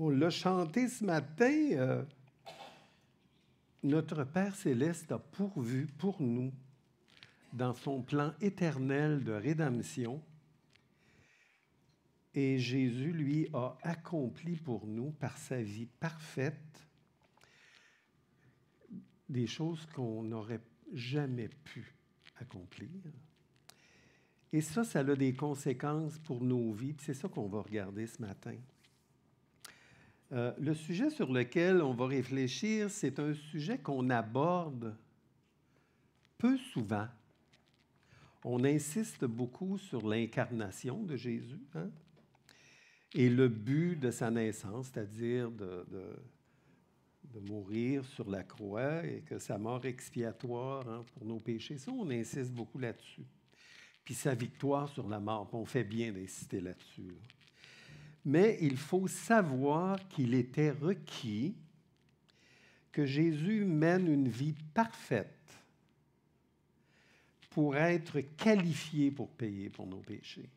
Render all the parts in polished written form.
On l'a chanté ce matin. Notre Père céleste a pourvu pour nous, dans son plan éternel de rédemption, et Jésus, lui, a accompli pour nous, par sa vie parfaite, des choses qu'on n'aurait jamais pu accomplir. Et ça a des conséquences pour nos vies. C'est ça qu'on va regarder ce matin. Le sujet sur lequel on va réfléchir, c'est un sujet qu'on aborde peu souvent. On insiste beaucoup sur l'incarnation de Jésus, hein? Et le but de sa naissance, c'est-à-dire de mourir sur la croix et que sa mort expiatoire, hein, pour nos péchés. Ça, on insiste beaucoup là-dessus. Puis sa victoire sur la mort, on fait bien d'insister là-dessus. Là. Mais il faut savoir qu'il était requis que Jésus mène une vie parfaite pour être qualifié pour payer pour nos péchés.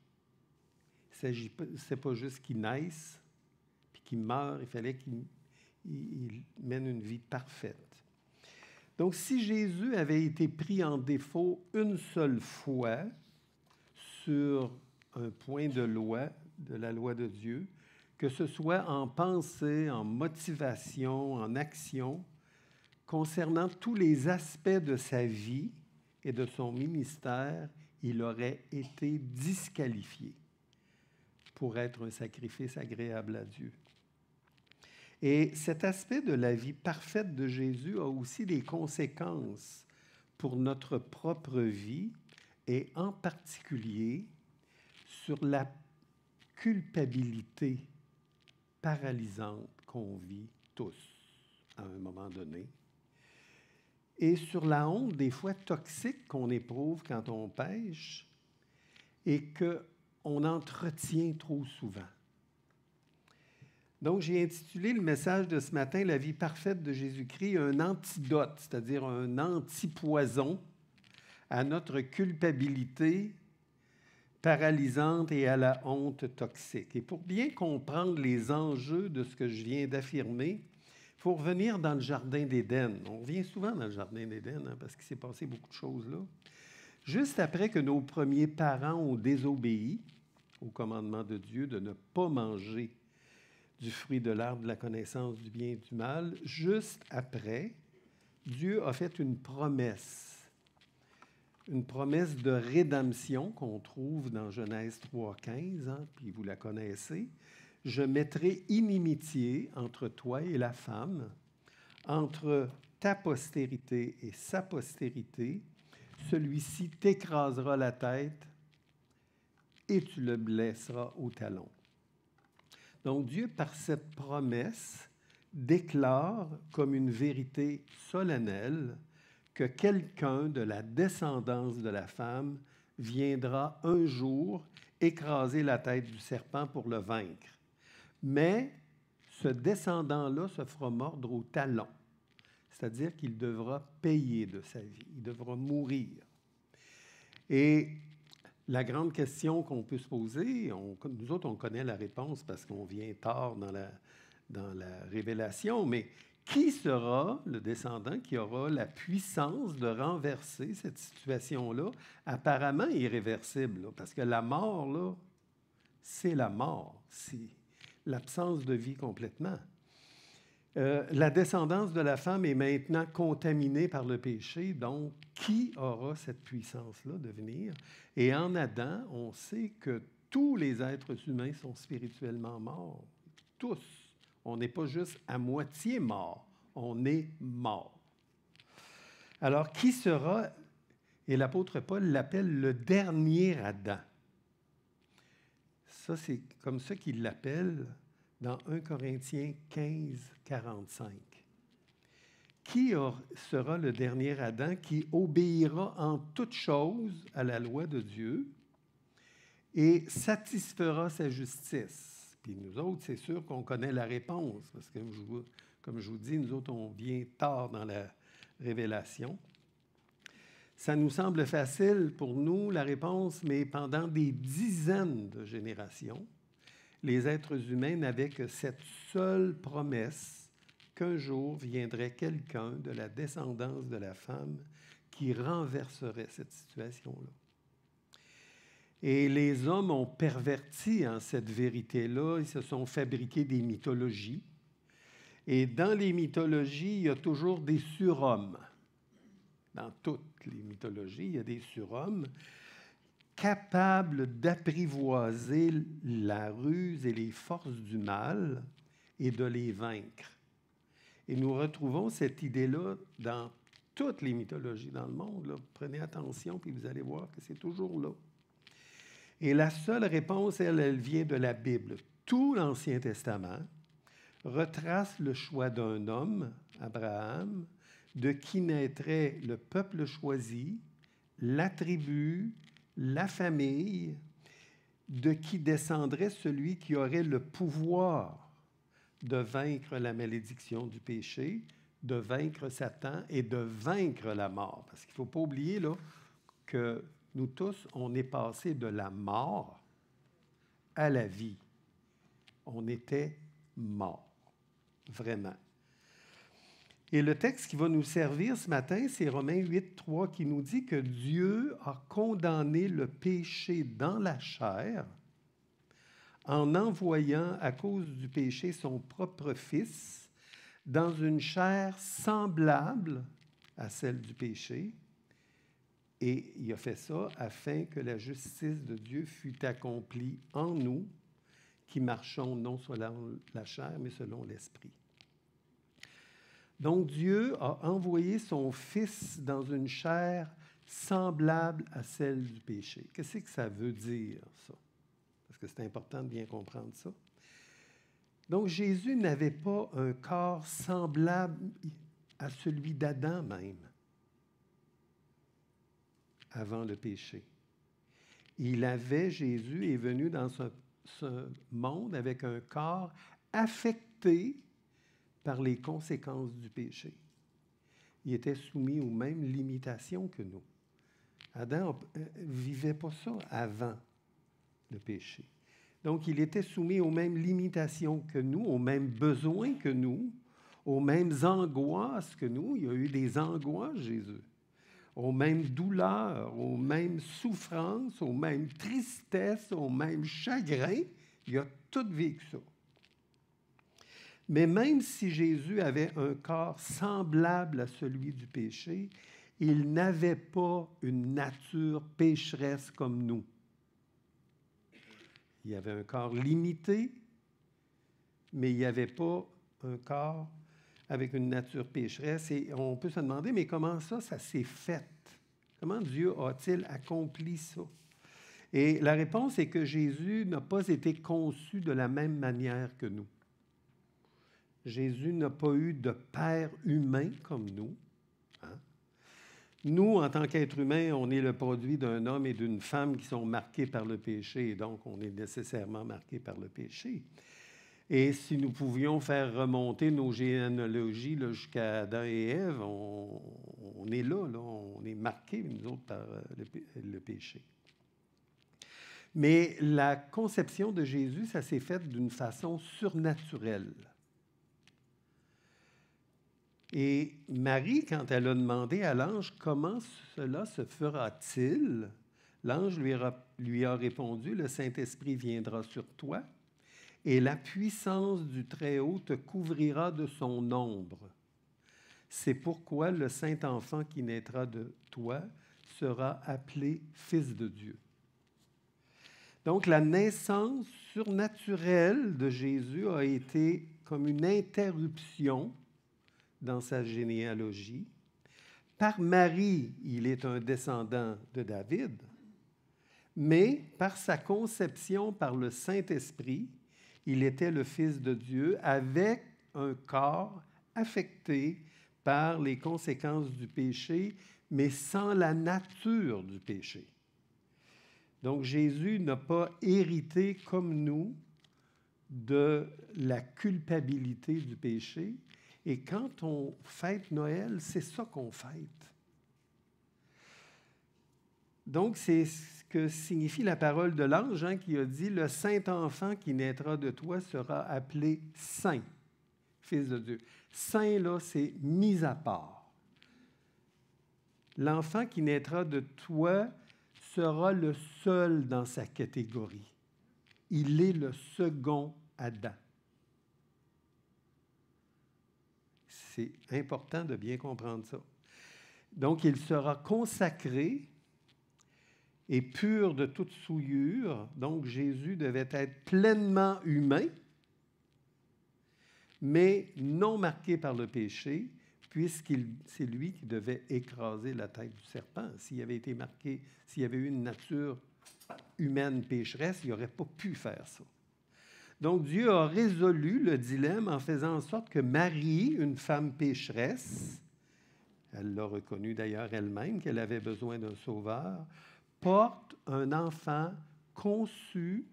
C'est pas juste qu'il naisse puis qu'il meure, il fallait qu'il mène une vie parfaite. Donc, si Jésus avait été pris en défaut une seule fois sur un point de la loi de Dieu, que ce soit en pensée, en motivation, en action, concernant tous les aspects de sa vie et de son ministère, il aurait été disqualifié pour être un sacrifice agréable à Dieu. Et cet aspect de la vie parfaite de Jésus a aussi des conséquences pour notre propre vie et en particulier sur la culpabilité paralysante qu'on vit tous à un moment donné et sur la honte des fois toxique qu'on éprouve quand on pêche et qu'on entretient trop souvent. Donc, j'ai intitulé le message de ce matin « La vie parfaite de Jésus-Christ », un antidote, c'est-à-dire un antipoison à notre culpabilité paralysante et à la honte toxique. Et pour bien comprendre les enjeux de ce que je viens d'affirmer, il faut revenir dans le Jardin d'Éden. On revient souvent dans le Jardin d'Éden, hein, parce qu'il s'est passé beaucoup de choses là. Juste après que nos premiers parents ont désobéi au commandement de Dieu de ne pas manger du fruit de l'arbre de la connaissance du bien et du mal, juste après, Dieu a fait une promesse de rédemption qu'on trouve dans Genèse 3,15, hein, puis vous la connaissez. « Je mettrai inimitié entre toi et la femme, entre ta postérité et sa postérité. Celui-ci t'écrasera la tête et tu le blesseras au talon. » Donc Dieu, par cette promesse, déclare comme une vérité solennelle que quelqu'un de la descendance de la femme viendra un jour écraser la tête du serpent pour le vaincre. Mais ce descendant-là se fera mordre au talon, c'est-à-dire qu'il devra payer de sa vie, il devra mourir. Et la grande question qu'on peut se poser, nous autres, on connaît la réponse parce qu'on vient tard dans la révélation, mais qui sera le descendant qui aura la puissance de renverser cette situation-là, apparemment irréversible, là, parce que la mort, là, c'est la mort, c'est l'absence de vie complètement. La descendance de la femme est maintenant contaminée par le péché, donc qui aura cette puissance-là de venir? Et en Adam, on sait que tous les êtres humains sont spirituellement morts, tous. On n'est pas juste à moitié mort, on est mort. Alors, qui sera, et l'apôtre Paul l'appelle le dernier Adam. Ça, c'est comme ça qu'il l'appelle dans 1 Corinthiens 15, 45. Qui sera le dernier Adam qui obéira en toutes choses à la loi de Dieu et satisfera sa justice? Puis nous autres, c'est sûr qu'on connaît la réponse, parce que, comme je vous dis, nous autres, on vient tard dans la révélation. Ça nous semble facile pour nous, la réponse, mais pendant des dizaines de générations, les êtres humains n'avaient que cette seule promesse qu'un jour viendrait quelqu'un de la descendance de la femme qui renverserait cette situation-là. Et les hommes ont perverti cette vérité-là. Ils se sont fabriqués des mythologies. Et dans les mythologies, il y a toujours des surhommes. Dans toutes les mythologies, il y a des surhommes capables d'apprivoiser la ruse et les forces du mal et de les vaincre. Et nous retrouvons cette idée-là dans toutes les mythologies dans le monde. Là. Prenez attention, puis vous allez voir que c'est toujours là. Et la seule réponse, elle vient de la Bible. Tout l'Ancien Testament retrace le choix d'un homme, Abraham, de qui naîtrait le peuple choisi, la tribu, la famille, de qui descendrait celui qui aurait le pouvoir de vaincre la malédiction du péché, de vaincre Satan et de vaincre la mort. Parce qu'il ne faut pas oublier là, que nous tous, on est passés de la mort à la vie. On était morts, vraiment. Et le texte qui va nous servir ce matin, c'est Romains 8, 3, qui nous dit que Dieu a condamné le péché dans la chair en envoyant, à cause du péché, son propre Fils dans une chair semblable à celle du péché. Et il a fait ça afin que la justice de Dieu fût accomplie en nous, qui marchons non selon la chair, mais selon l'Esprit. Donc Dieu a envoyé son Fils dans une chair semblable à celle du péché. Qu'est-ce que ça veut dire, ça? Parce que c'est important de bien comprendre ça. Donc Jésus n'avait pas un corps semblable à celui d'Adam même, avant le péché. Jésus est venu dans ce monde avec un corps affecté par les conséquences du péché. Il était soumis aux mêmes limitations que nous. Adam ne vivait pas ça avant le péché. Donc, il était soumis aux mêmes limitations que nous, aux mêmes besoins que nous, aux mêmes angoisses que nous. Il y a eu des angoisses, Jésus. Aux mêmes douleurs, aux mêmes souffrances, aux mêmes tristesses, aux mêmes chagrins. Il a tout vécu ça. Mais même si Jésus avait un corps semblable à celui du péché, il n'avait pas une nature pécheresse comme nous. Il avait un corps limité, mais il n'y avait pas un corps avec une nature pécheresse. Et on peut se demander, mais comment ça s'est fait? Comment Dieu a-t-il accompli ça? Et la réponse est que Jésus n'a pas été conçu de la même manière que nous. Jésus n'a pas eu de père humain comme nous. Hein? Nous, en tant qu'être humain, on est le produit d'un homme et d'une femme qui sont marqués par le péché, et donc on est nécessairement marqués par le péché. Et si nous pouvions faire remonter nos généalogies là, jusqu'à Adam et Ève, on est là, on est marqués, nous autres, par le péché. Mais la conception de Jésus, ça s'est fait d'une façon surnaturelle. Et Marie, quand elle a demandé à l'ange comment cela se fera-t-il, l'ange lui a répondu, « Le Saint-Esprit viendra sur toi et la puissance du Très-Haut te couvrira de son ombre. C'est pourquoi le Saint-Enfant qui naîtra de toi sera appelé Fils de Dieu. » Donc, la naissance surnaturelle de Jésus a été comme une interruption dans sa généalogie. Par Marie, il est un descendant de David, mais par sa conception par le Saint-Esprit, il était le Fils de Dieu avec un corps affecté par les conséquences du péché, mais sans la nature du péché. Donc Jésus n'a pas hérité comme nous de la culpabilité du péché. Et quand on fête Noël, c'est ça qu'on fête. Donc, c'est que signifie la parole de l'ange, hein, qui a dit « Le saint enfant qui naîtra de toi sera appelé saint, fils de Dieu ». Saint, là, c'est mis à part. L'enfant qui naîtra de toi sera le seul dans sa catégorie. Il est le second Adam. C'est important de bien comprendre ça. Donc, il sera consacré et pur de toute souillure. Donc, Jésus devait être pleinement humain, mais non marqué par le péché, puisque c'est lui qui devait écraser la tête du serpent. S'il avait été marqué, s'il y avait eu une nature humaine pécheresse, il n'aurait pas pu faire ça. Donc, Dieu a résolu le dilemme en faisant en sorte que Marie, une femme pécheresse, elle l'a reconnu d'ailleurs elle-même qu'elle avait besoin d'un sauveur, porte un enfant conçu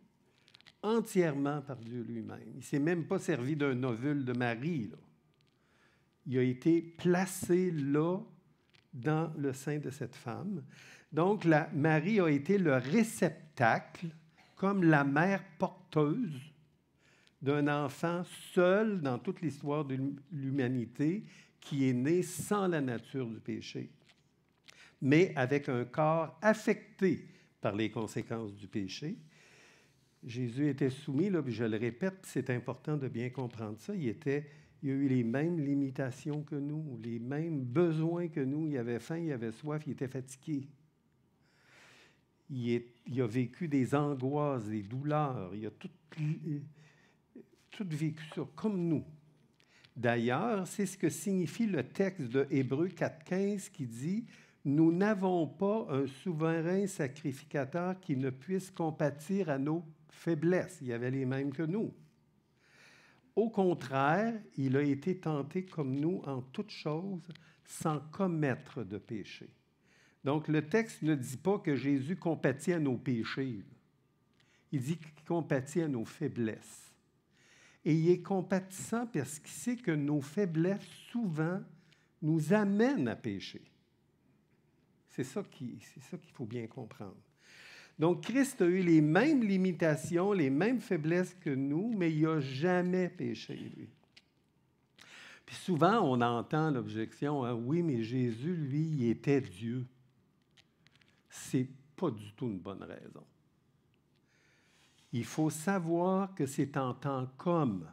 entièrement par Dieu lui-même. Il ne s'est même pas servi d'un ovule de Marie, là. Il a été placé là, dans le sein de cette femme. Donc, Marie a été le réceptacle, comme la mère porteuse d'un enfant seul dans toute l'histoire de l'humanité qui est né sans la nature du péché, mais avec un corps affecté par les conséquences du péché. Jésus était soumis, là, puis je le répète, c'est important de bien comprendre ça, il a eu les mêmes limitations que nous, les mêmes besoins que nous. Il avait faim, il avait soif, il était fatigué. Il a vécu des angoisses, des douleurs, il a tout vécu ça, comme nous. D'ailleurs, c'est ce que signifie le texte de Hébreux 4,15 qui dit « Nous n'avons pas un souverain sacrificateur qui ne puisse compatir à nos faiblesses. » Il y avait les mêmes que nous. Au contraire, il a été tenté comme nous en toutes choses, sans commettre de péché. Donc, le texte ne dit pas que Jésus compatit à nos péchés. Il dit qu'il compatit à nos faiblesses. Et il est compatissant parce qu'il sait que nos faiblesses, souvent, nous amènent à pécher. C'est ça qu'il faut bien comprendre. Donc, Christ a eu les mêmes limitations, les mêmes faiblesses que nous, mais il n'a jamais péché, lui. Puis souvent, on entend l'objection, hein, oui, mais Jésus, lui, il était Dieu. C'est pas du tout une bonne raison. Il faut savoir que c'est en tant qu'homme,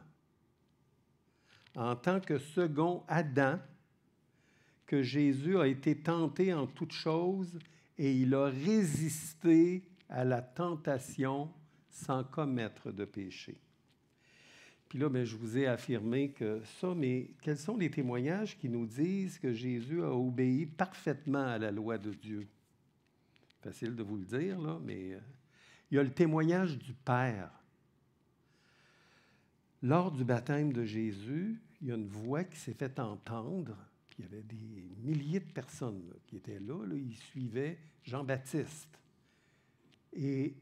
en tant que second Adam, que Jésus a été tenté en toutes choses et il a résisté à la tentation sans commettre de péché. Puis là, je vous ai affirmé que ça, mais quels sont les témoignages qui nous disent que Jésus a obéi parfaitement à la loi de Dieu? Facile de vous le dire, là, mais il y a le témoignage du Père. Lors du baptême de Jésus, il y a une voix qui s'est fait entendre. Il y avait des milliers de personnes là, qui étaient là, ils suivaient Jean-Baptiste. Et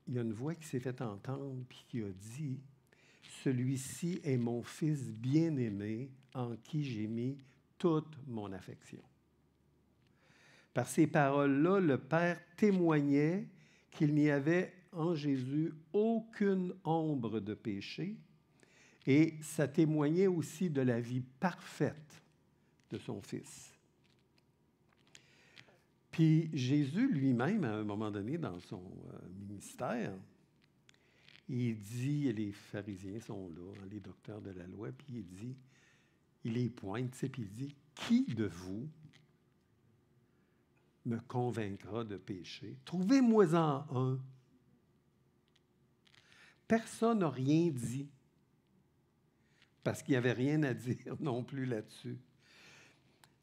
il y a une voix qui s'est fait entendre puis qui a dit « Celui-ci est mon Fils bien-aimé en qui j'ai mis toute mon affection. » Par ces paroles-là, le Père témoignait qu'il n'y avait en Jésus aucune ombre de péché et ça témoignait aussi de la vie parfaite de son Fils. Puis Jésus lui-même, à un moment donné dans son ministère, il dit, les pharisiens sont là, les docteurs de la loi, puis il les pointe, puis il dit, « Qui de vous me convaincra de péché? Trouvez-moi-en un. » Personne n'a rien dit, parce qu'il n'y avait rien à dire non plus là-dessus.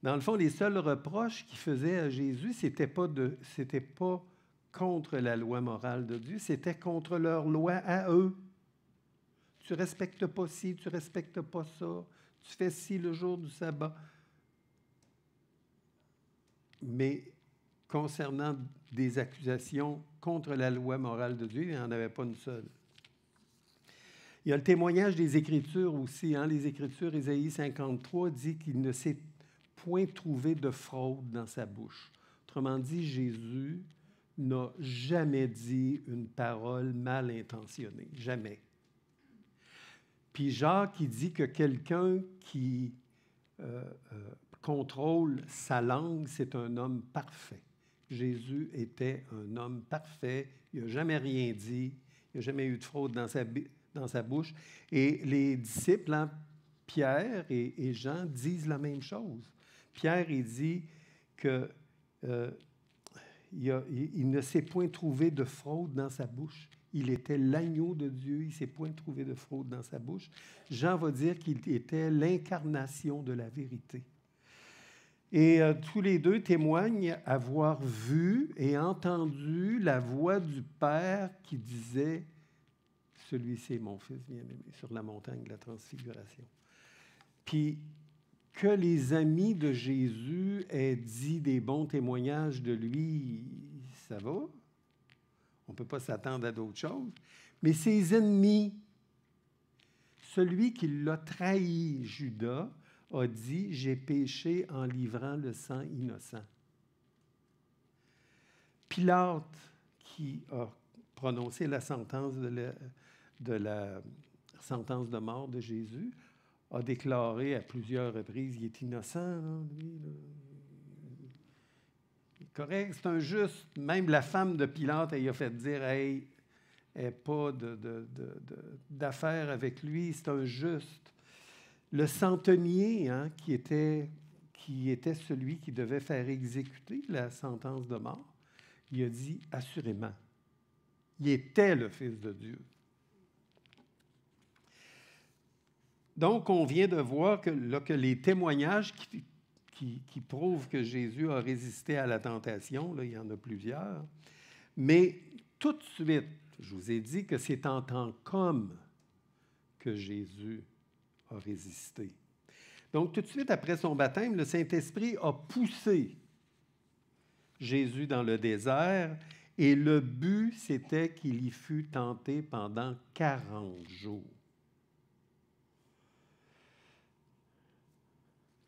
Dans le fond, les seuls reproches qu'ils faisaient à Jésus, c'était pas contre la loi morale de Dieu, c'était contre leur loi à eux. Tu ne respectes pas ci, tu ne respectes pas ça, tu fais ci le jour du sabbat. Mais concernant des accusations contre la loi morale de Dieu, il n'y en avait pas une seule. Il y a le témoignage des Écritures aussi. Hein? Les Écritures, Ésaïe 53 dit qu'il ne s'est point trouvé de fraude dans sa bouche. Autrement dit, Jésus n'a jamais dit une parole mal intentionnée. Jamais. Puis Jacques, il dit que quelqu'un qui contrôle sa langue, c'est un homme parfait. Jésus était un homme parfait. Il n'a jamais rien dit. Il n'a jamais eu de fraude dans sa bouche. Et les disciples, hein, Pierre et Jean, disent la même chose. Pierre, il dit que il ne s'est point trouvé de fraude dans sa bouche. Il était l'agneau de Dieu. Il ne s'est point trouvé de fraude dans sa bouche. Jean va dire qu'il était l'incarnation de la vérité. Et tous les deux témoignent avoir vu et entendu la voix du Père qui disait « Celui-ci est mon Fils bien-aimé » sur la montagne de la Transfiguration. Puis que les amis de Jésus aient dit des bons témoignages de lui, ça va. On ne peut pas s'attendre à d'autres choses. Mais ses ennemis, celui qui l'a trahi, Judas, a dit « J'ai péché en livrant le sang innocent ». Pilate, qui a prononcé la sentence de la sentence de mort de Jésus, a déclaré à plusieurs reprises, il est innocent, hein, lui, là. Il est correct, c'est un juste. Même la femme de Pilate, elle a fait dire, hey, elle n'a pas d'affaire avec lui, c'est un juste. Le centenier, hein, qui était celui qui devait faire exécuter la sentence de mort, il a dit, assurément, il était le Fils de Dieu. Donc, on vient de voir que les témoignages qui prouvent que Jésus a résisté à la tentation, là, il y en a plusieurs, mais tout de suite, je vous ai dit que c'est en tant qu'homme que Jésus a résisté. Donc, tout de suite après son baptême, le Saint-Esprit a poussé Jésus dans le désert et le but, c'était qu'il y fût tenté pendant 40 jours.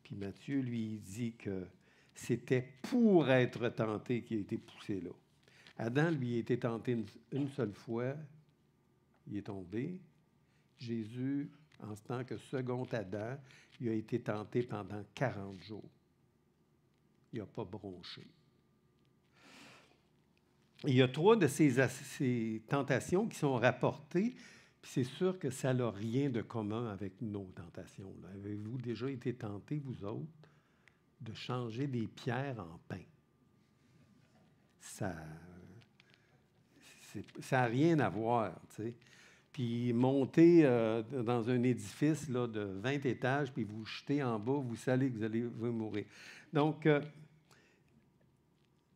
Puis Matthieu, lui, dit que c'était pour être tenté qu'il a été poussé là. Adam, lui, a été tenté une seule fois, il est tombé. Jésus, en tant que second Adam, il a été tenté pendant 40 jours. Il n'a pas bronché. Il y a 3 de ces tentations qui sont rapportées, puis c'est sûr que ça n'a rien de commun avec nos tentations. Là. Avez-vous déjà été tentés, vous autres, de changer des pierres en pain? Ça n'a rien à voir, tu sais. Puis monter dans un édifice là, de 20 étages, puis vous jetez en bas, vous savez que vous allez mourir. Donc,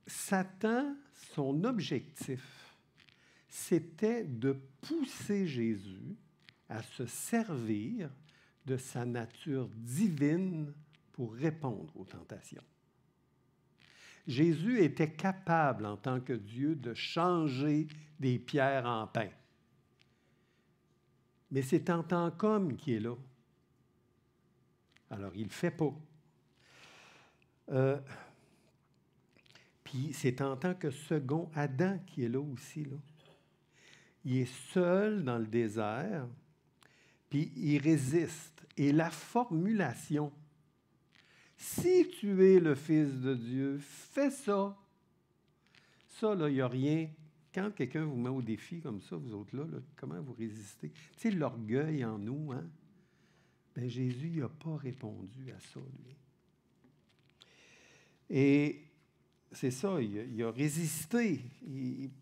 Satan, son objectif, c'était de pousser Jésus à se servir de sa nature divine pour répondre aux tentations. Jésus était capable, en tant que Dieu, de changer des pierres en pain. Mais c'est en tant qu'homme qui est là. Alors, il ne le fait pas. Puis c'est en tant que second Adam qui est là aussi. Là. Il est seul dans le désert, puis il résiste. Et la formulation, si tu es le Fils de Dieu, fais ça. Ça, là, il n'y a rien. Quand quelqu'un vous met au défi comme ça, vous autres là, comment vous résistez? Tu sais, l'orgueil en nous, hein? Bien, Jésus n'a pas répondu à ça, lui. Et c'est ça, il a résisté,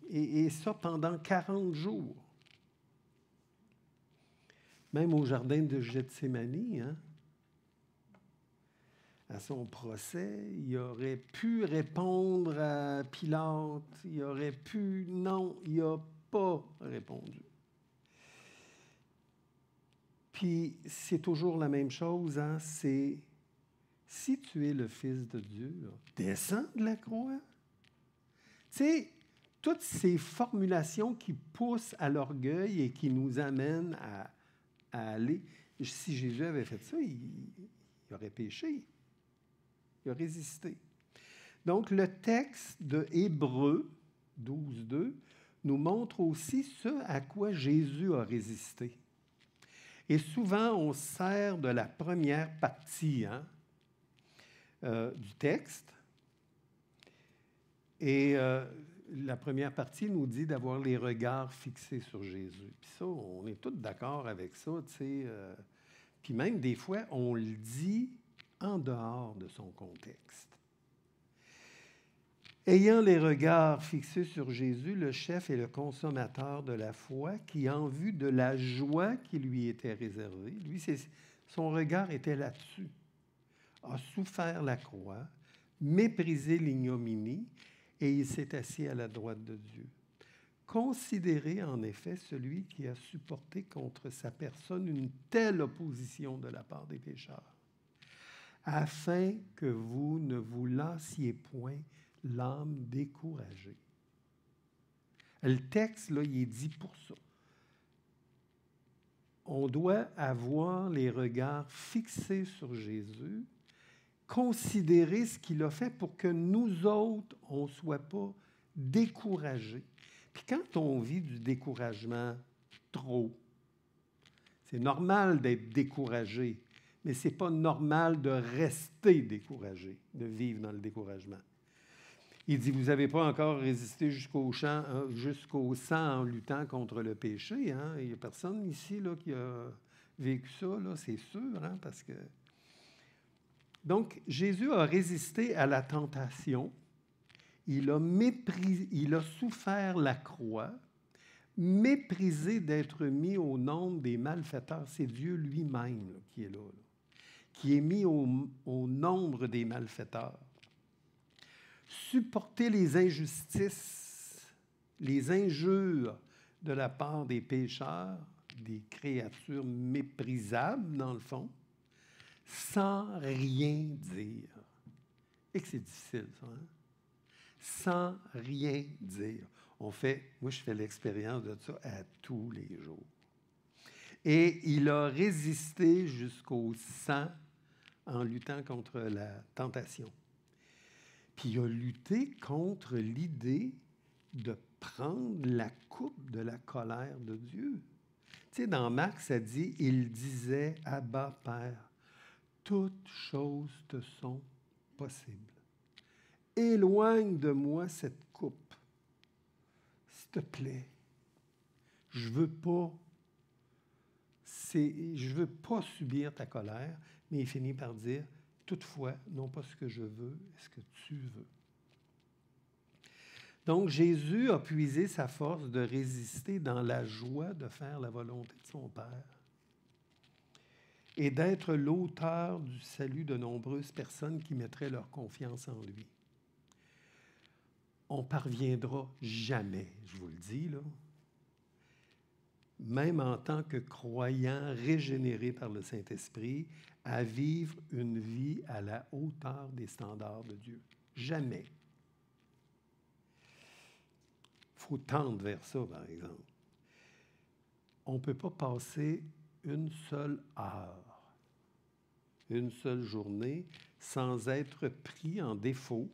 et ça pendant 40 jours. Même au jardin de Gethsémani, hein, à son procès, il aurait pu répondre à Pilate, il aurait pu... Non, il n'a pas répondu. Puis c'est toujours la même chose, hein, c'est... Si tu es le Fils de Dieu, là, descends de la croix. Tu sais, toutes ces formulations qui poussent à l'orgueil et qui nous amènent à aller... Si Jésus avait fait ça, il aurait péché. Il a résisté. Donc, le texte de Hébreux 12:2, nous montre aussi ce à quoi Jésus a résisté. Et souvent, on se sert de la première partie du texte. Et la première partie nous dit d'avoir les regards fixés sur Jésus. Puis ça, on est tous d'accord avec ça, tu sais. Puis même des fois, on le dit en dehors de son contexte. Ayant les regards fixés sur Jésus, le chef et le consommateur de la foi, qui, en vue de la joie qui lui était réservée, lui, son regard était là-dessus, a souffert la croix, méprisé l'ignominie, et il s'est assis à la droite de Dieu. Considérez en effet celui qui a supporté contre sa personne une telle opposition de la part des pécheurs, afin que vous ne vous lassiez point l'âme découragée. Le texte, là, il est dit pour ça. On doit avoir les regards fixés sur Jésus, considérer ce qu'il a fait pour que nous autres, on ne soit pas découragés. Puis quand on vit du découragement trop, c'est normal d'être découragé, mais ce n'est pas normal de rester découragé, de vivre dans le découragement. Il dit, vous n'avez pas encore résisté jusqu'au sang en luttant contre le péché. Hein? Il n'y a personne ici là, qui a vécu ça, là, c'est sûr, hein, parce que... Donc, Jésus a résisté à la tentation. Il a souffert la croix, méprisé d'être mis au nombre des malfaiteurs. C'est Dieu lui-même là, qui est là, qui est mis au nombre des malfaiteurs. Supporter les injustices, les injures de la part des pécheurs, des créatures méprisables, dans le fond, sans rien dire. Et que c'est difficile, ça, hein? Sans rien dire. Moi, je fais l'expérience de ça à tous les jours. Et il a résisté jusqu'au sang en luttant contre la tentation. Puis il a lutté contre l'idée de prendre la coupe de la colère de Dieu. Tu sais, dans Marc, ça dit, il disait, Abba, Père, toutes choses te sont possibles. Éloigne de moi cette coupe. S'il te plaît. Je veux pas subir ta colère, mais il finit par dire, toutefois, non pas ce que je veux, ce que tu veux. Donc, Jésus a puisé sa force de résister dans la joie de faire la volonté de son Père et d'être l'auteur du salut de nombreuses personnes qui mettraient leur confiance en lui. On ne parviendra jamais, je vous le dis, là, même en tant que croyant régénéré par le Saint-Esprit, à vivre une vie à la hauteur des standards de Dieu. Jamais. Il faut tendre vers ça, par exemple. On ne peut pas passer une seule heure, une seule journée, sans être pris en défaut,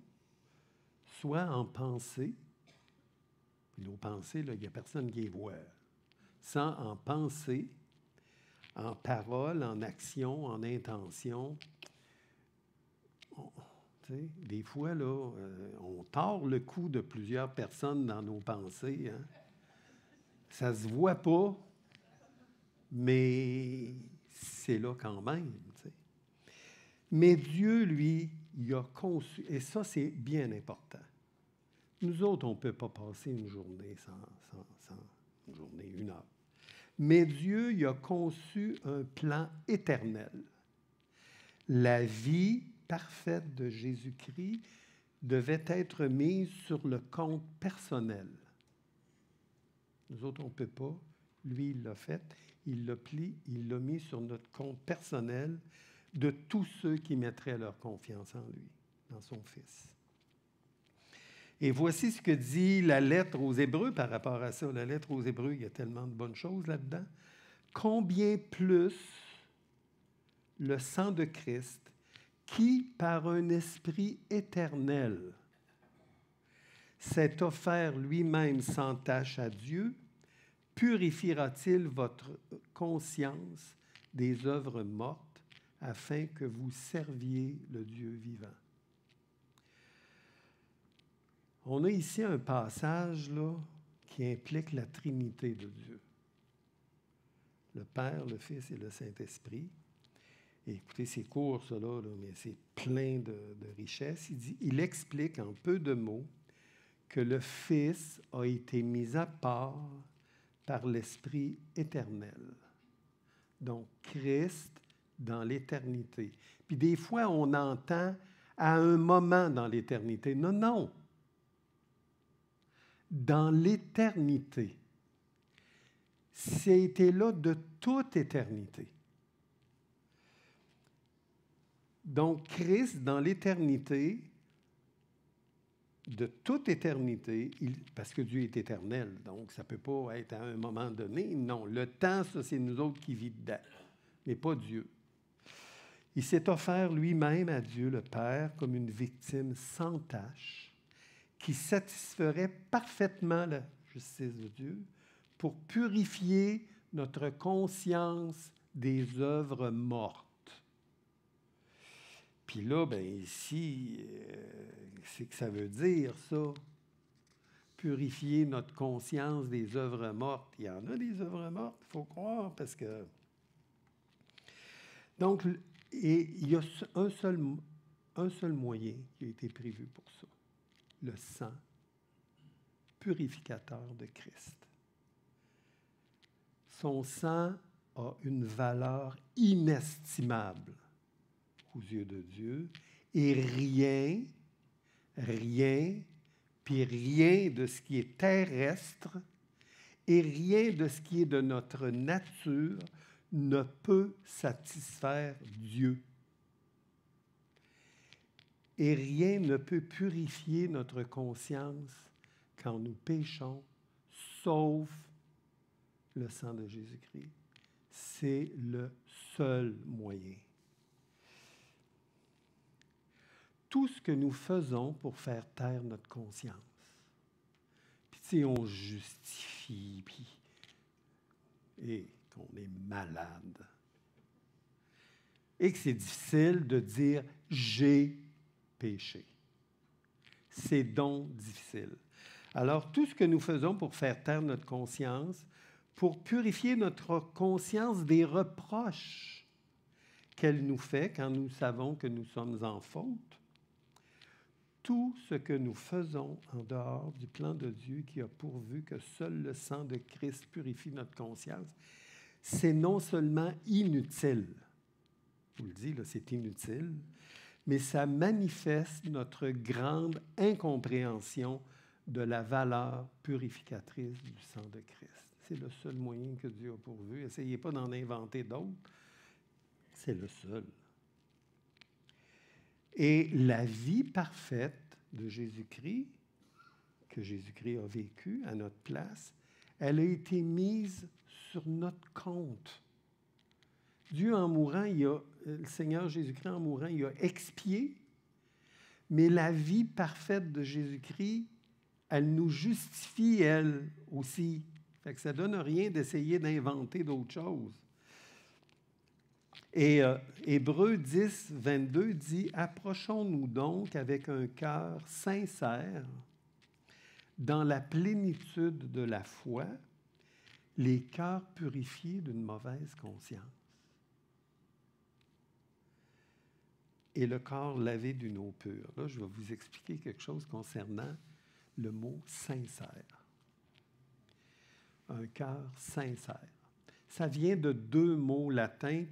soit en pensée, puis nos pensées, il n'y a personne qui les voit, sans en pensée, en parole, en action, en intention. Des fois, là, on tord le cou de plusieurs personnes dans nos pensées. Hein? Ça ne se voit pas, mais c'est là quand même. T'sais. Mais Dieu, lui, il a conçu, et ça, c'est bien important. Nous autres, on ne peut pas passer une journée sans une journée, une heure. Mais Dieu, il a conçu un plan éternel. La vie parfaite de Jésus-Christ devait être mise sur le compte personnel. Nous autres, on ne peut pas. Lui, il l'a fait. Il l'a mis sur notre compte personnel de tous ceux qui mettraient leur confiance en lui, dans son Fils. Et voici ce que dit la lettre aux Hébreux par rapport à ça. La lettre aux Hébreux, il y a tellement de bonnes choses là-dedans. Combien plus le sang de Christ, qui, par un esprit éternel, s'est offert lui-même sans tache à Dieu, purifiera-t-il votre conscience des œuvres mortes afin que vous serviez le Dieu vivant? On a ici un passage là, qui implique la Trinité de Dieu. Le Père, le Fils et le Saint-Esprit. Et écoutez, c'est court, ça, là, mais c'est plein de richesses. Il explique en peu de mots que le Fils a été mis à part par l'Esprit éternel. Donc, Christ dans l'éternité. Puis des fois, on entend à un moment dans l'éternité. Non, non. Dans l'éternité. C'était là de toute éternité. Donc, Christ, dans l'éternité, de toute éternité, parce que Dieu est éternel, donc ça ne peut pas être à un moment donné. Non, le temps, ça, c'est nous autres qui vivons dedans, mais pas Dieu. Il s'est offert lui-même à Dieu le Père comme une victime sans tache, qui satisferait parfaitement la justice de Dieu pour purifier notre conscience des œuvres mortes. Puis là, bien ici, c'est que ça veut dire, ça. Purifier notre conscience des œuvres mortes. Il y en a des œuvres mortes, il faut croire, parce que... Donc, et il y a un seul moyen qui a été prévu pour ça. Le sang purificateur de Christ. Son sang a une valeur inestimable aux yeux de Dieu, et rien, puis rien de ce qui est terrestre et rien de ce qui est de notre nature ne peut satisfaire Dieu. Et rien ne peut purifier notre conscience quand nous péchons, sauf le sang de Jésus-Christ. C'est le seul moyen. Tout ce que nous faisons pour faire taire notre conscience. Puis, tu sais, on justifie, puis, et qu'on est malade. Et que c'est difficile de dire « j'ai péché ». C'est donc difficile. Alors, tout ce que nous faisons pour faire taire notre conscience, pour purifier notre conscience des reproches qu'elle nous fait quand nous savons que nous sommes en faute, tout ce que nous faisons en dehors du plan de Dieu qui a pourvu que seul le sang de Christ purifie notre conscience, c'est non seulement inutile, je vous le dis, là, c'est inutile, mais ça manifeste notre grande incompréhension de la valeur purificatrice du sang de Christ. C'est le seul moyen que Dieu a pourvu. Essayez pas d'en inventer d'autres. C'est le seul. Et la vie parfaite de Jésus-Christ, que Jésus-Christ a vécue à notre place, elle a été mise sur notre compte. Dieu, en mourant, le Seigneur Jésus-Christ, en mourant, il a expié, mais la vie parfaite de Jésus-Christ, elle nous justifie, elle aussi. Fait que ça ne donne rien d'essayer d'inventer d'autres choses. Et Hébreux 10, 22 dit « Approchons-nous donc avec un cœur sincère, dans la plénitude de la foi, les cœurs purifiés d'une mauvaise conscience. Et le corps lavé d'une eau pure. » Là, je vais vous expliquer quelque chose concernant le mot « sincère ». Un cœur sincère. Ça vient de deux mots latins,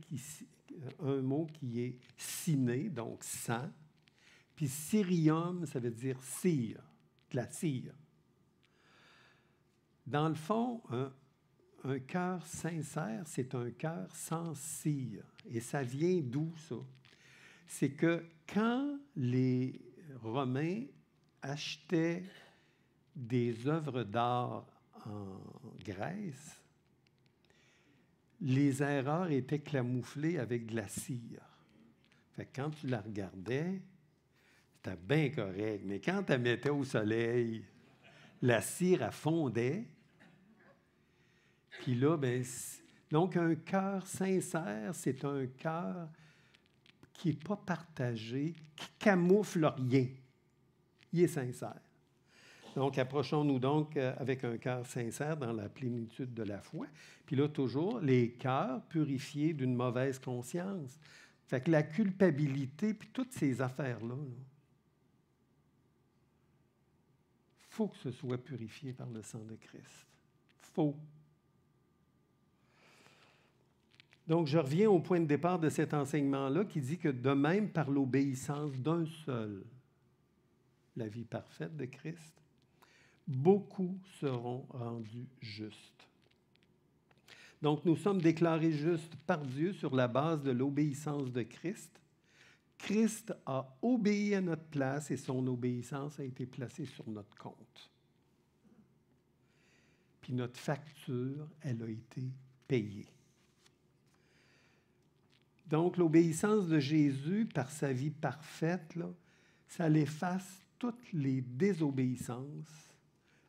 un mot qui est « ciné », donc « sang », puis « cirium », ça veut dire « cire », de la cire. Dans le fond, un cœur sincère, c'est un cœur sans cire. Et ça vient d'où, ça? C'est que quand les Romains achetaient des œuvres d'art en Grèce, les erreurs étaient camouflées avec de la cire. Fait que quand tu la regardais, c'était bien correct. Mais quand tu la mettais au soleil, la cire, elle fondait. Puis là, ben, donc un cœur sincère, c'est un cœur qui n'est pas partagé, qui camoufle rien. Il est sincère. Donc, approchons-nous donc avec un cœur sincère dans la plénitude de la foi. Puis là, toujours, les cœurs purifiés d'une mauvaise conscience. Fait que la culpabilité, puis toutes ces affaires-là, faut que ce soit purifié par le sang de Christ. Faut. Donc, je reviens au point de départ de cet enseignement-là qui dit que de même, par l'obéissance d'un seul, la vie parfaite de Christ, beaucoup seront rendus justes. Donc, nous sommes déclarés justes par Dieu sur la base de l'obéissance de Christ. Christ a obéi à notre place et son obéissance a été placée sur notre compte. Puis notre facture, elle a été payée. Donc, l'obéissance de Jésus par sa vie parfaite, là, ça efface toutes les désobéissances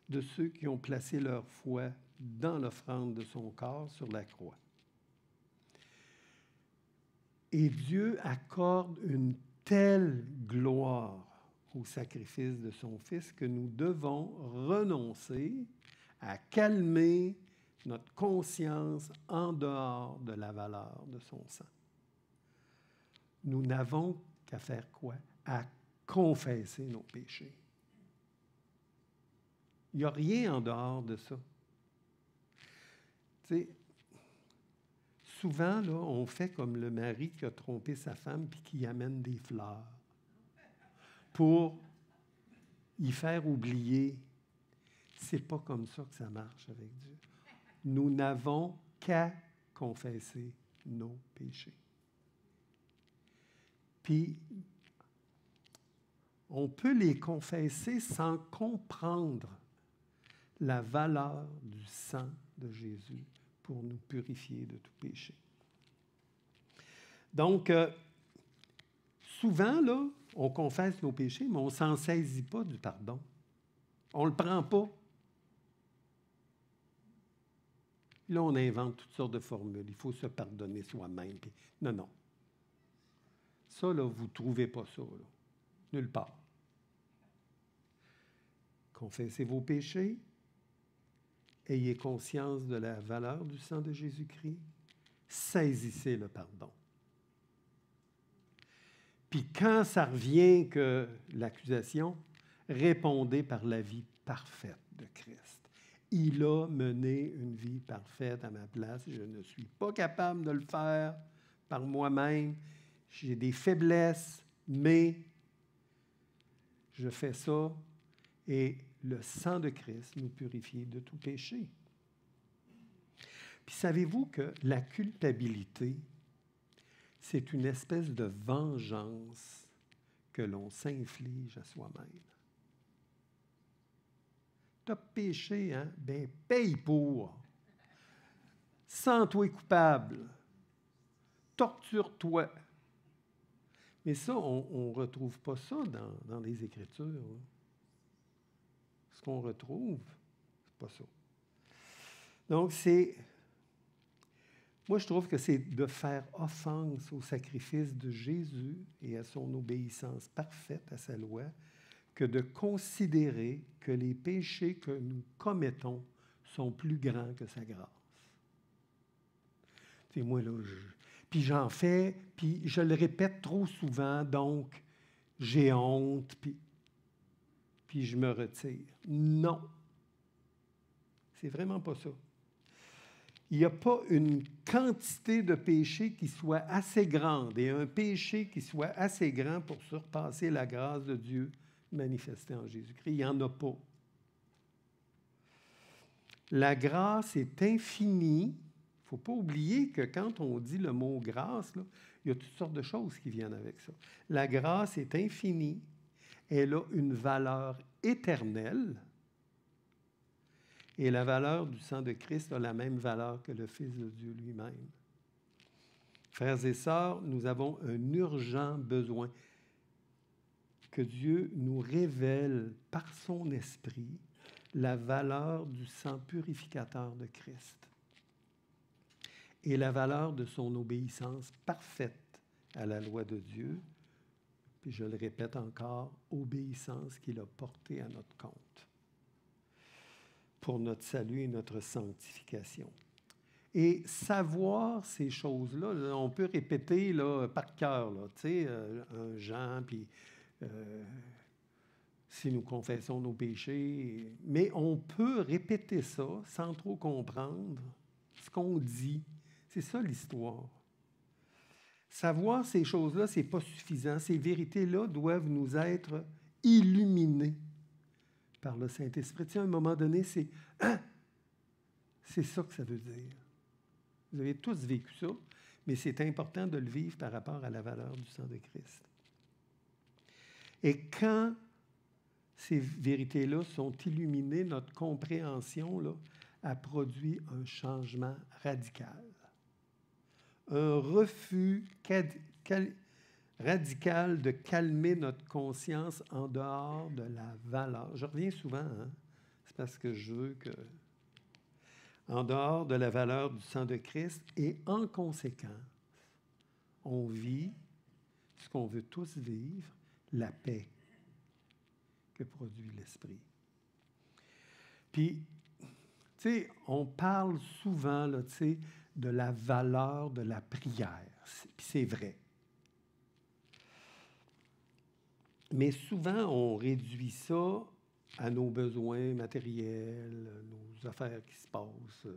de ceux qui ont placé leur foi dans l'offrande de son corps sur la croix. Et Dieu accorde une telle gloire au sacrifice de son Fils que nous devons renoncer à calmer notre conscience en dehors de la valeur de son sang. Nous n'avons qu'à faire quoi? À confesser nos péchés. Il n'y a rien en dehors de ça. Tu sais, souvent, là, on fait comme le mari qui a trompé sa femme puis qui amène des fleurs pour y faire oublier. C'est pas comme ça que ça marche avec Dieu. Nous n'avons qu'à confesser nos péchés. Puis, on peut les confesser sans comprendre la valeur du sang de Jésus pour nous purifier de tout péché. Donc, souvent, là, on confesse nos péchés, mais on ne s'en saisit pas du pardon. On ne le prend pas. Là, on invente toutes sortes de formules. Il faut se pardonner soi-même. Puis, non. Ça, là, vous ne trouvez pas ça, là. Nulle part. Confessez vos péchés. Ayez conscience de la valeur du sang de Jésus-Christ. Saisissez le pardon. Puis quand ça revient que l'accusation, répondez par la vie parfaite de Christ. Il a mené une vie parfaite à ma place. Je ne suis pas capable de le faire par moi-même. J'ai des faiblesses, mais je fais ça et le sang de Christ nous purifie de tout péché. Puis savez-vous que la culpabilité, c'est une espèce de vengeance que l'on s'inflige à soi-même. T'as péché, hein? Ben, paye pour. Sens-toi coupable. Torture-toi. Mais ça, on ne retrouve pas ça dans les Écritures. Hein. Ce qu'on retrouve, c'est pas ça. Donc, moi, je trouve que c'est de faire offense au sacrifice de Jésus et à son obéissance parfaite à sa loi que de considérer que les péchés que nous commettons sont plus grands que sa grâce. Tu sais, moi, là, puis j'en fais, puis je le répète trop souvent, donc j'ai honte, puis je me retire. Non. C'est vraiment pas ça. Il n'y a pas une quantité de péché qui soit assez grande et un péché qui soit assez grand pour surpasser la grâce de Dieu manifestée en Jésus-Christ. Il n'y en a pas. La grâce est infinie. Il ne faut pas oublier que quand on dit le mot grâce, là, il y a toutes sortes de choses qui viennent avec ça. La grâce est infinie. Elle a une valeur éternelle. Et la valeur du sang de Christ a la même valeur que le Fils de Dieu lui-même. Frères et sœurs, nous avons un urgent besoin que Dieu nous révèle par son esprit la valeur du sang purificateur de Christ et la valeur de son obéissance parfaite à la loi de Dieu, puis je le répète encore, obéissance qu'il a portée à notre compte pour notre salut et notre sanctification. Et savoir ces choses-là, là, on peut répéter là, par cœur, là, tu sais, un Jean, puis si nous confessons nos péchés, mais on peut répéter ça sans trop comprendre ce qu'on dit. C'est ça l'histoire. Savoir ces choses-là, ce n'est pas suffisant. Ces vérités-là doivent nous être illuminées par le Saint-Esprit. Tu sais, à un moment donné, c'est « Ah! » C'est ça que ça veut dire. Vous avez tous vécu ça, mais c'est important de le vivre par rapport à la valeur du sang de Christ. Et quand ces vérités-là sont illuminées, notre compréhension là, a produit un changement radical. Un refus radical de calmer notre conscience en dehors de la valeur. Je reviens souvent, hein? C'est parce que je veux que... En dehors de la valeur du sang de Christ, et en conséquence, on vit ce qu'on veut tous vivre, la paix que produit l'Esprit. Puis, tu sais, on parle souvent, là, tu sais, de la valeur de la prière. Puis c'est vrai. Mais souvent, on réduit ça à nos besoins matériels, nos affaires qui se passent.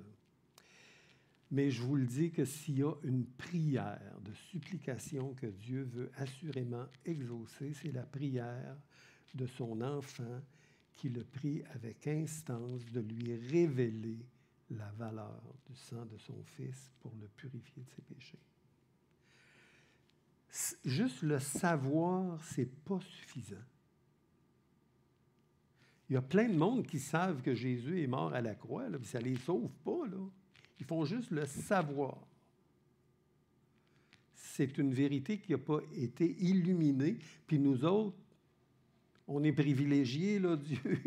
Mais je vous le dis que s'il y a une prière de supplication que Dieu veut assurément exaucer, c'est la prière de son enfant qui le prie avec instance de lui révéler la valeur du sang de son Fils pour le purifier de ses péchés. Juste le savoir, ce n'est pas suffisant. Il y a plein de monde qui savent que Jésus est mort à la croix, là, puis ça ne les sauve pas. Là. Ils font juste le savoir. C'est une vérité qui n'a pas été illuminée. Puis nous autres, on est privilégiés, là, Dieu,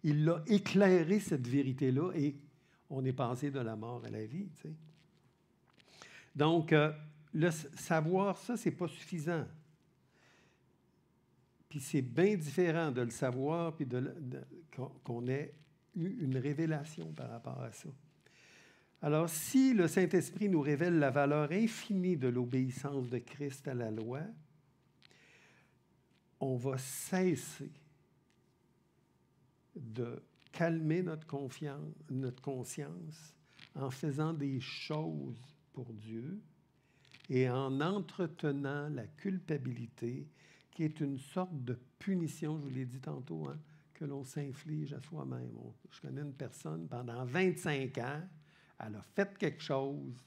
il a éclairé cette vérité-là et on est passé de la mort à la vie. Tu sais. Donc, le savoir, ça, ce n'est pas suffisant. Puis c'est bien différent de le savoir puis qu'on ait eu une révélation par rapport à ça. Alors, si le Saint-Esprit nous révèle la valeur infinie de l'obéissance de Christ à la loi, on va cesser de calmer notre conscience en faisant des choses pour Dieu et en entretenant la culpabilité qui est une sorte de punition, je vous l'ai dit tantôt, hein, que l'on s'inflige à soi-même. Je connais une personne, pendant 25 ans, elle a fait quelque chose,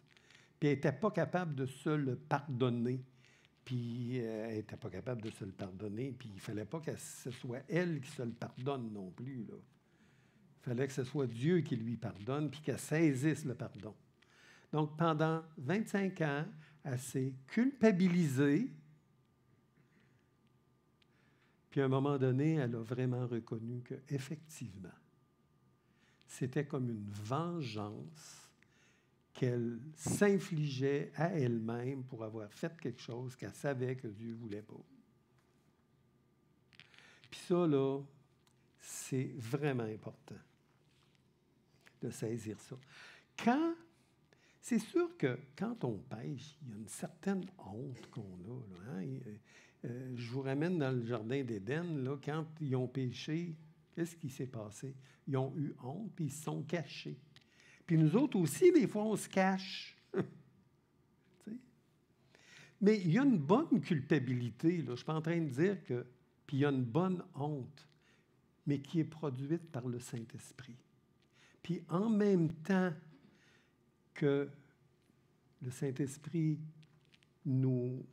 puis elle n'était pas capable de se le pardonner. Puis elle n'était pas capable de se le pardonner, puis il ne fallait pas que ce soit elle qui se le pardonne non plus, là. Il fallait que ce soit Dieu qui lui pardonne, puis qu'elle saisisse le pardon. Donc, pendant 25 ans, elle s'est culpabilisée, puis à un moment donné, elle a vraiment reconnu qu'effectivement, c'était comme une vengeance qu'elle s'infligeait à elle-même pour avoir fait quelque chose qu'elle savait que Dieu ne voulait pas. Puis ça, là, c'est vraiment important de saisir ça. C'est sûr que quand on pêche, il y a une certaine honte qu'on a. Là, hein? Je vous ramène dans le jardin d'Éden, là, quand ils ont péché, qu'est-ce qui s'est passé? Ils ont eu honte, puis ils se sont cachés. Puis nous autres aussi, des fois, on se cache. Mais il y a une bonne culpabilité, là. Je ne suis pas en train de dire que... Puis il y a une bonne honte, mais qui est produite par le Saint-Esprit. Puis en même temps que le Saint-Esprit nous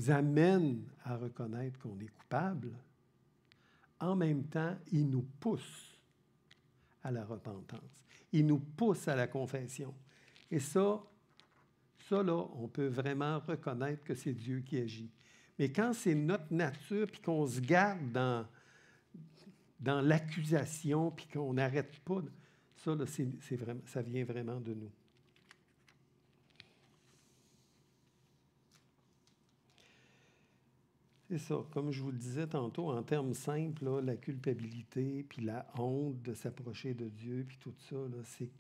amène à reconnaître qu'on est coupable, en même temps, il nous pousse à la repentance. Il nous pousse à la confession. Et ça là, on peut vraiment reconnaître que c'est Dieu qui agit. Mais quand c'est notre nature, puis qu'on se garde dans l'accusation, puis qu'on n'arrête pas. Ça, là, c'est vraiment, ça vient vraiment de nous. C'est ça. Comme je vous le disais tantôt, en termes simples, là, la culpabilité, puis la honte de s'approcher de Dieu, puis tout ça, là, c'est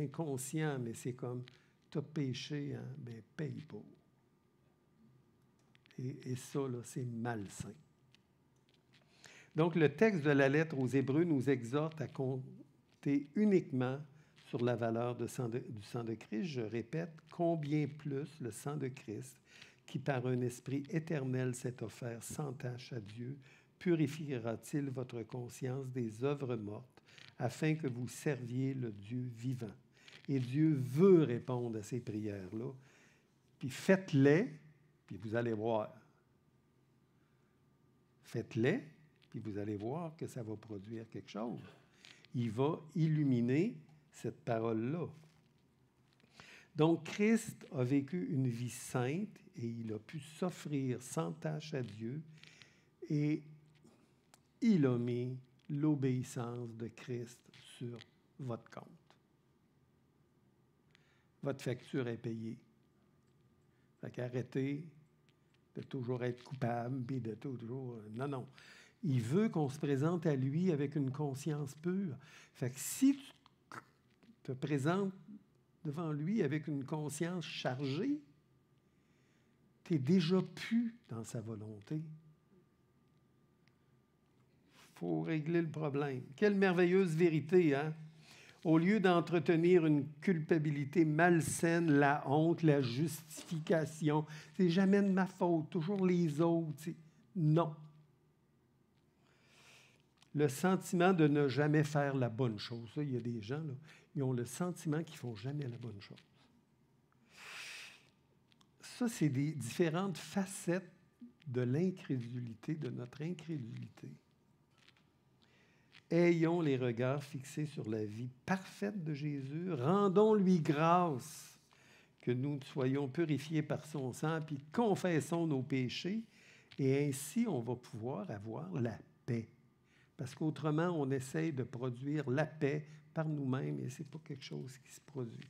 inconscient, mais c'est comme, t'as péché, hein, ben paye pour. Et ça, là, c'est malsain. Donc, le texte de la lettre aux Hébreux nous exhorte à compter uniquement sur la valeur du sang de Christ. Je répète, combien plus le sang de Christ, qui par un esprit éternel s'est offert sans tache à Dieu, purifiera-t-il votre conscience des œuvres mortes, afin que vous serviez le Dieu vivant. Et Dieu veut répondre à ces prières-là. Puis faites-les, puis vous allez voir. Faites-les, puis vous allez voir que ça va produire quelque chose. Il va illuminer cette parole-là. Donc, Christ a vécu une vie sainte et il a pu s'offrir sans tâche à Dieu et il a mis l'obéissance de Christ sur votre compte. Votre facture est payée. Fait qu'arrêtez de toujours être coupable et de toujours... Non, non. Il veut qu'on se présente à lui avec une conscience pure. Fait que si tu te présentes devant lui avec une conscience chargée, tu n'es déjà plus dans sa volonté. Il faut régler le problème. Quelle merveilleuse vérité, hein? Au lieu d'entretenir une culpabilité malsaine, la honte, la justification, c'est jamais de ma faute, toujours les autres. Non. Le sentiment de ne jamais faire la bonne chose. Ça, il y a des gens, là, ils ont le sentiment qu'ils ne font jamais la bonne chose. Ça, c'est des différentes facettes de l'incrédulité, de notre incrédulité. Ayons les regards fixés sur la vie parfaite de Jésus. Rendons-lui grâce que nous soyons purifiés par son sang, puis confessons nos péchés, et ainsi on va pouvoir avoir la paix. Parce qu'autrement, on essaye de produire la paix par nous-mêmes, et ce n'est pas quelque chose qui se produit.